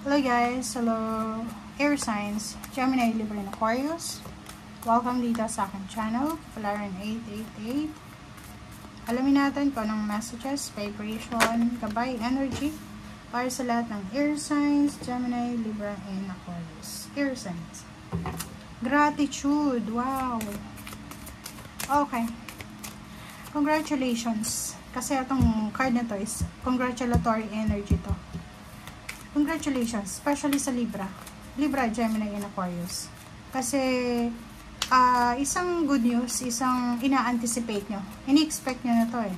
Hello guys, hello air signs, Gemini, Libra, and Aquarius. Welcome dito sa aking channel, Polaran 888. Alamin natin kung anong messages, vibration, gabay, energy para sa lahat ng air signs, Gemini, Libra, and Aquarius. Air signs. Gratitude, wow. Okay. Congratulations. Kasi itong card na to is congratulatory energy to. Congratulations, especially sa Libra. Libra, Gemini, and Aquarius. Kasi, isang good news, isang ina-anticipate nyo. Ini-expect nyo na to eh.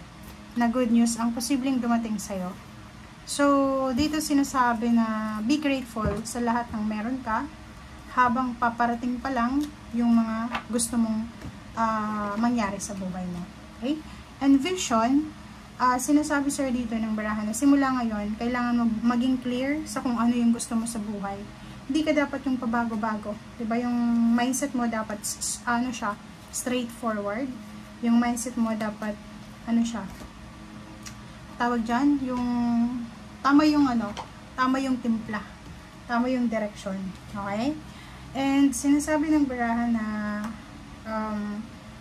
Na good news ang posibleng dumating sa'yo. So, dito sinasabi na be grateful sa lahat ng meron ka habang paparating pa lang yung mga gusto mong mangyari sa buhay mo. Okay? And vision, sinasabi sir dito ng barahan na simula ngayon, kailangan mo maging clear sa kung ano yung gusto mo sa buhay. Hindi ka dapat yung pabago-bago. Diba? Yung mindset mo dapat, ano siya, straightforward. Yung mindset mo dapat, ano siya, tawag dyan, yung, tama yung ano, tama yung timpla. Tama yung direction. Okay? And sinasabi ng barahan na,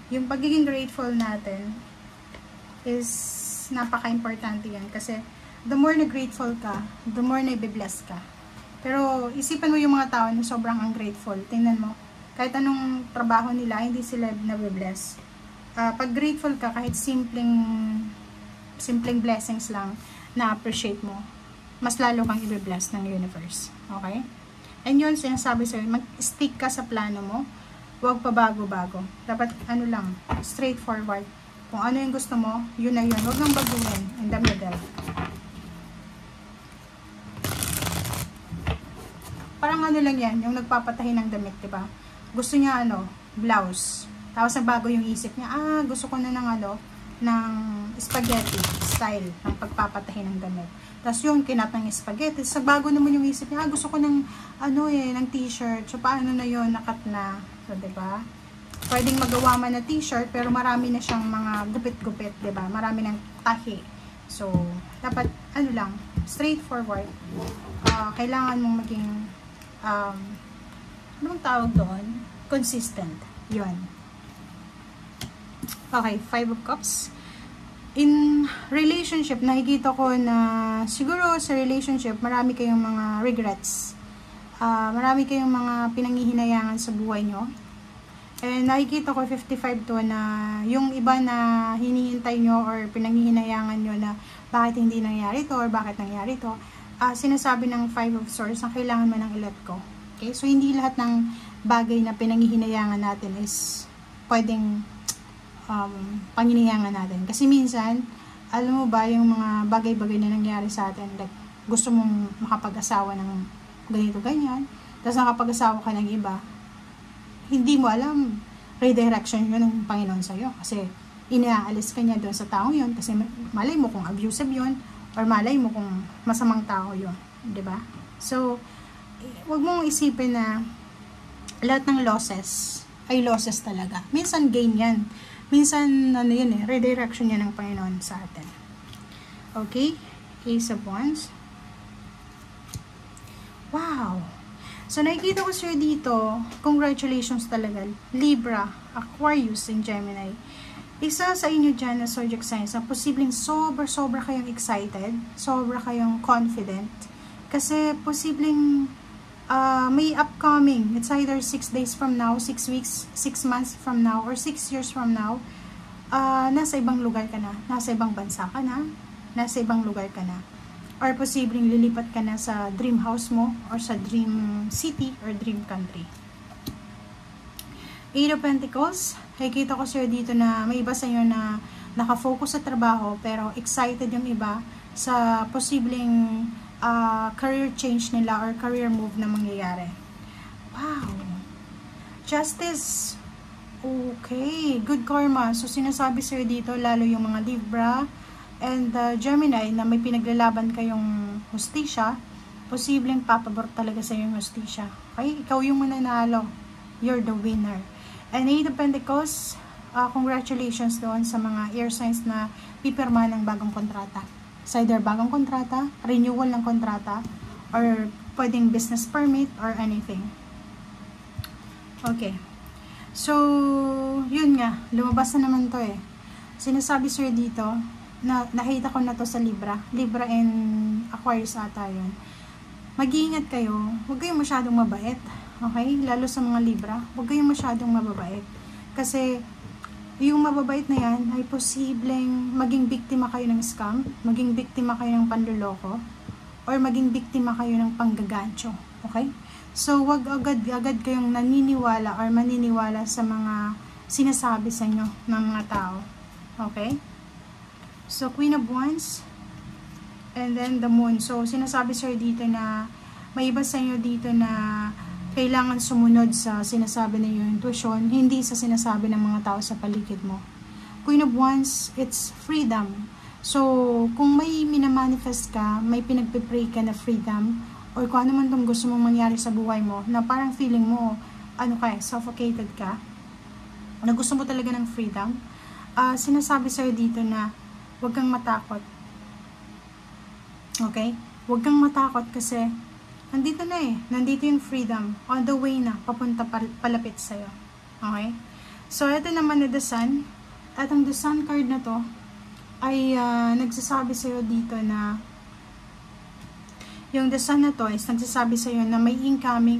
yung pagiging grateful natin is napaka-importante yan kasi the more na grateful ka, the more na i-bless ka. Pero isipan mo yung mga tao na sobrang ungrateful. Tingnan mo, kahit anong trabaho nila, hindi sila na-bless. Pag grateful ka, kahit simpleng blessings lang na appreciate mo, mas lalo kang i-bless ng universe. Okay? And yun, sinasabi sa'yo, mag-stick ka sa plano mo, huwag pa bago-bago. Dapat ano lang, straightforward. Kung ano yung gusto mo, yun na yun. Huwag nang baguhin in the middle. Parang ano lang yan, yung nagpapatahi ng damit, diba? Gusto niya ano, blouse. Tapos nagbago yung isip niya, gusto ko na ng ano, ng spaghetti style ng pagpapatahi ng damit. Tapos yung kinat ng spaghetti, sa bago naman yung isip niya, gusto ko ng ano ng t-shirt. So paano na yun, nakat na. So diba? Pwedeng magawa man na t-shirt, pero marami na siyang mga gupit-gupit, diba? Marami ng tahi. So, dapat, ano lang, straightforward. Kailangan mong maging, anong tawag doon? Consistent. Yun. Okay, 5 of Cups. In relationship, nakikita ko na, siguro sa relationship, marami kayong mga regrets. Marami kayong mga pinanghihinayangan sa buhay nyo. And nakikita ko 55 to na yung iba na hinihintay nyo or pinanghihinayangan nyo na bakit hindi nangyari to or bakit nangyari to, sinasabi ng 5 of Swords na kailangan mo nang i-let go. Okay? So, hindi lahat ng bagay na pinanghihinayangan natin is pwedeng panghihinayangan natin. Kasi minsan, alam mo ba yung mga bagay-bagay na nangyari sa atin, like gusto mong makapag-asawa ng ganito-ganyan, tapos nakapag-asawa ka ng iba, hindi mo alam, redirection yun ng Panginoon sa'yo. Kasi, inaalis ka niya doon sa taong yun. Kasi, malay mo kung abusive yun, or malay mo kung masamang tao yun. Diba? So, wag mong isipin na lahat ng losses ay losses talaga. Minsan, gain yan. Minsan, ano yun redirection yan ng Panginoon sa atin. Okay? Ace of Wands. Wow! So, nakikita ko sir dito, congratulations talaga, Libra, Aquarius, and Gemini. Isa sa inyo dyan na zodiac signs na posibleng sobra kayong excited, sobra kayong confident, kasi posibleng may upcoming, it's either 6 days from now, 6 weeks, 6 months from now, or 6 years from now, nasa ibang lugar ka na, nasa ibang bansa ka na, nasa ibang lugar ka na. Or posibleng lilipat ka na sa dream house mo or sa dream city or dream country. 8 of Pentacles. Nakikita ko sir dito na may iba sa inyo na nakafocus sa trabaho pero excited yung iba sa posibleng career change nila or career move na mangyayari. Wow! Justice. Okay. Good karma. So sinasabi sir dito lalo yung mga Libra and Gemini na may pinaglalaban kayong hustisya, posibleng papabor talaga sa yung hustisya. Okay? Ikaw yung mananalo. You're the winner. And 8 of Pentacles, congratulations doon sa mga air signs na pipirma ng bagong kontrata. It's either bagong kontrata, renewal ng kontrata, or pwedeng business permit or anything. Okay. So, yun nga, lumabas na naman to eh. Sinasabi sir dito, nakita ko na to sa Libra and Aquarius ata yun. Mag-iingat kayo, huwag kayong masyadong mabait, okay? Lalo sa mga Libra, huwag kayong masyadong mababait. Kasi, yung mababait na yan, ay posibleng maging biktima kayo ng scam, maging biktima kayo ng panloloko, or maging biktima kayo ng panggagancho, okay? So, wag agad kayong naniniwala or maniniwala sa mga sinasabi sa inyo ng mga tao. Okay? So, Queen of Wands. And then, the Moon. So, sinasabi sir dito na may iba sa inyo dito na kailangan sumunod sa sinasabi ng iyong intuition, hindi sa sinasabi ng mga tao sa paligid mo. Queen of Wands, it's freedom. So, kung may minamanifest ka, may pinagpipray ka na freedom, or kung ano man itong gusto mong mangyari sa buhay mo, na parang feeling mo, suffocated ka, na gusto mo talaga ng freedom, sinasabi sa'yo dito na, huwag kang matakot. Okay? Huwag kang matakot kasi, nandito na eh, nandito yung freedom, on the way na, papunta palapit sa'yo. Okay? So, ito naman na The Sun, at ang The Sun card na to, ay nagsasabi sa'yo dito na, yung The Sun na to is nagsasabi sa iyo na may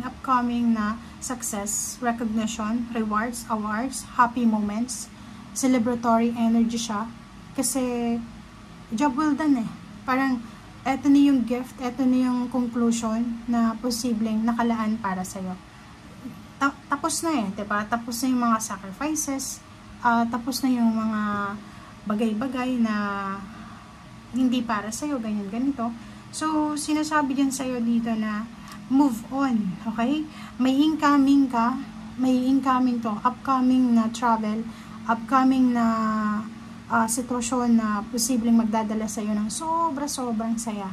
upcoming na success, recognition, rewards, awards, happy moments, celebratory energy siya. Kasi, job well done eh. Parang, eto na yung gift, eto na yung conclusion na posibleng nakalaan para sa iyo. Tapos na eh, diba? Tapos na yung mga sacrifices, tapos na yung mga bagay-bagay na hindi para sa iyo, ganito. So, sinasabi din sa'yo dito na move on, okay? May incoming ka, upcoming na travel, upcoming na sitwasyon na posibleng magdadala sa'yo ng sobrang saya.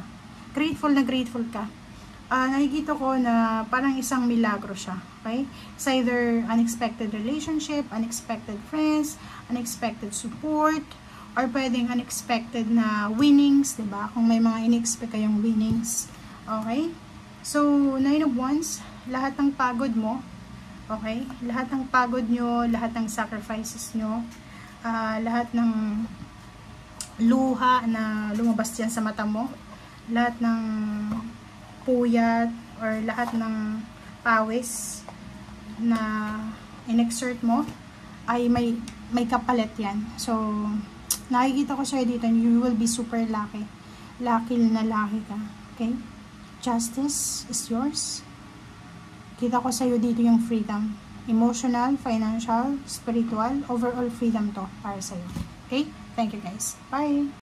Grateful ka. Nakikita ko na parang isang milagro siya, okay? It's either unexpected relationship, unexpected friends, unexpected support, or pwedeng unexpected na winnings, diba? Kung may mga in-expect kayong winnings. Okay? So, 9 of Wands, lahat ng pagod mo, okay? Lahat ng pagod nyo, lahat ng sacrifices nyo, lahat ng luha na lumabas dyan sa mata mo, lahat ng puyat, or lahat ng pawis na in-exert mo, ay may kapalit yan. So, nakikita ko sa'yo dito, you will be super lucky. Lucky na lucky ka. Okay? Justice is yours. Kita ko sa'yo dito yung freedom. Emotional, financial, spiritual, overall freedom to para sa'yo. Okay? Thank you guys. Bye!